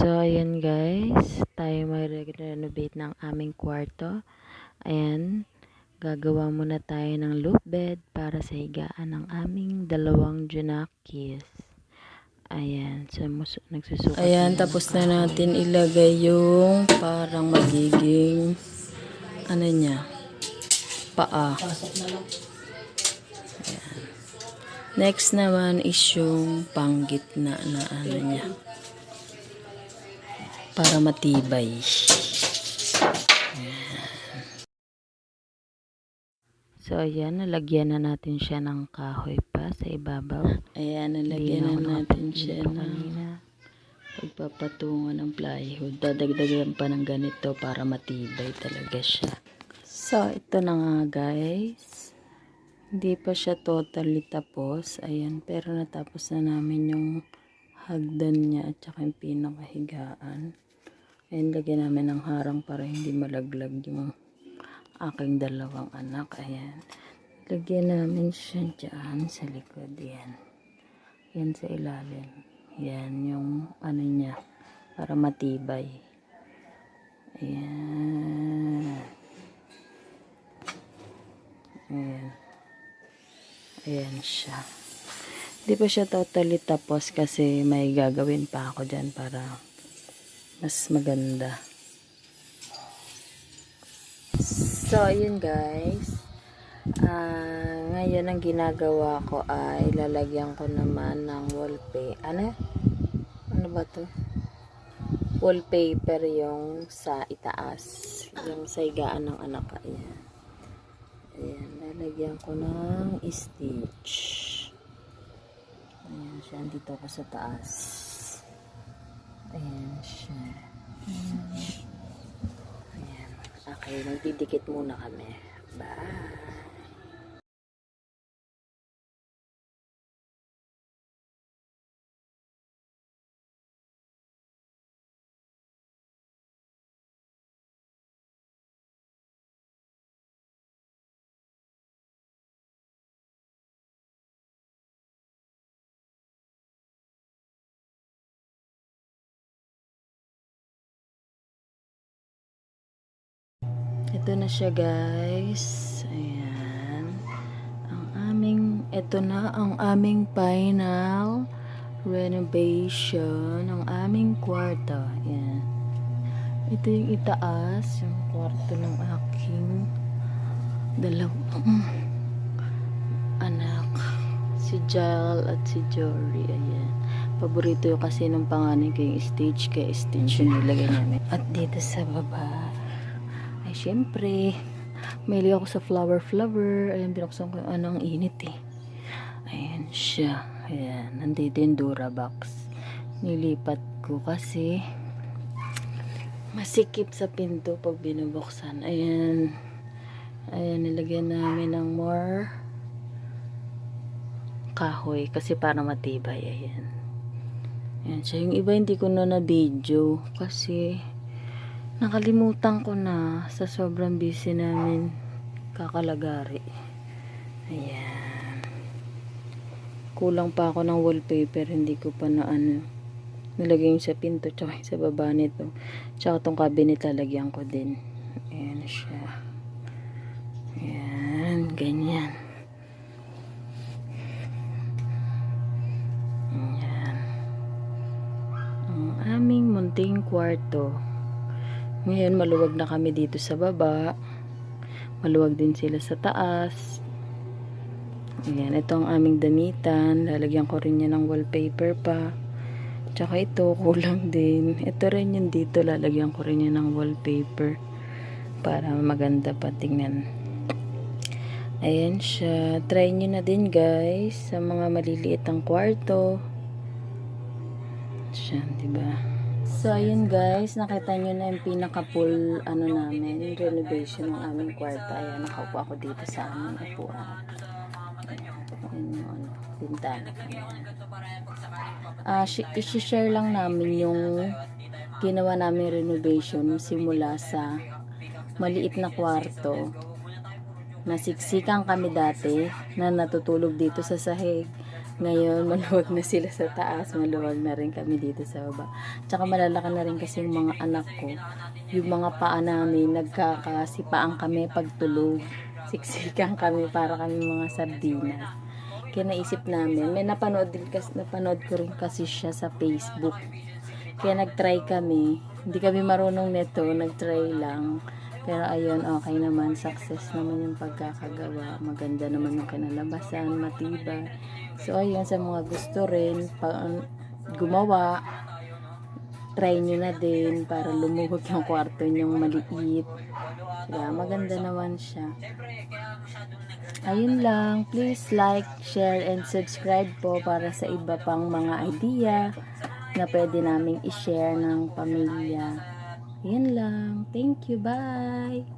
So, ayan guys, tayo mag-renovate ng aming kwarto. Ayan, gagawa muna tayo ng loop bed para sa higaan ng aming dalawang junakis. Ayan, so nagsusukat. Ayan, tapos na natin ilagay yung parang magiging ano niya, paa. Ayan. Next naman is yung panggitna na ano niya, para matibay. So, ayan, nalagyan na natin siya ng kahoy pa sa ibabaw. Ayan, nalagyan na natin siya ng pagpapatungo ng plywood. Dadagdagan pa ng ganito para matibay talaga siya. So, ito na nga guys. Hindi pa siya totally tapos. Ayan, pero natapos na namin yung hagdan niya at saka yung pinakahigaan. Ayan, lagyan namin ng harang para hindi malaglag yung aking dalawang anak. Ayan, lagyan namin siya dyan sa likod. Ayan, yan sa ilalim. Yan yung ano niya, para matibay. Ayan. Ayan. Ayan siya. Hindi pa siya totally tapos kasi may gagawin pa ako dyan para mas maganda. So, ayun guys. Ngayon ang ginagawa ko ay lalagyan ko naman ng wallpaper. Ano ba to? Wallpaper yung sa itaas. Yung sa higaan ng anak. Ayan. Ayan. Lalagyan ko ng stitch. Ayan siya. Dito ako sa taas. Ayan siya. Ayan. Okay. Magdidikit muna kami. Bye. Ito na siya guys. Ayan. Ito na ang aming final renovation ng aming kwarto. Ayan. Ito yung itaas, yung kwarto ng aking dalawang anak. Si Jal at si Jory. Ayan. Paborito yung kasi nung panganay ko yung stage, kaya stage yung nilagay namin. At dito sa baba, ay syempre, mahilig ako sa flower. Ayan, binuksan ko yung anong init eh. Ayan siya. Ayan, nandito yung Durabox. Nilipat ko kasi masikip sa pinto pag binubuksan. Ayan. Ayan, nilagyan namin ng more kahoy kasi para matibay. Ayan. Ayan siya. Yung iba hindi ko na na-video kasi nakalimutan ko na sa sobrang busy namin kakalagari. Ayan. Kulang pa ako ng wallpaper, hindi ko pa na nilagay yung sa pinto tsaka sa baba nito. Tsaka tong cabinet lalagyan ko din. Ayan siya. Ayan, ganyan. Ayan. Ang aming munting kwarto. Ngayon maluwag na kami dito sa baba. Maluwag din sila sa taas. Ayan, ito ang aming damitan. Lalagyan ko rin yan ng wallpaper pa. Tsaka ito, kulang din. Ito rin yun dito. Lalagyan ko rin yan ng wallpaper. Para maganda pa tingnan. Ayan siya. Try nyo na din guys. Sa mga maliliit ang kwarto. Siya, diba? So, ayun guys. Nakita nyo na yung pinaka-full namin. Renovation ng aming kwarto. Ayan, nakaupo ako dito sa aming upuan. Ayan yung bintana. I-share lang namin yung ginawa namin renovation simula sa maliit na kwarto. Nasiksikan kami dati na natutulog dito sa sahig. Ngayon, maluwag na sila sa taas, maluwag na rin kami dito sa baba. Tsaka malalaki na rin kasi yung mga anak ko. Yung mga paa namin, nagkakasipaan kami pagtulog. Siksikan kami para kami mga sardinas. Kaya naisip namin, may napanood ko rin kasi siya sa Facebook. Kaya nagtry kami. Hindi kami marunong nito, nagtry lang. Pero ayun, okay naman. Success naman yung pagkakagawa. Maganda naman yung kinalabasan, matibay. So ayun, sa mga gusto rin gumawa, try nyo na din para lumuhog yung kwarto nyong maliit. Kaya maganda naman siya. Ayun lang. Please like, share, and subscribe po para sa iba pang mga idea na pwede naming i-share ng pamilya. Yan lang. Thank you. Bye!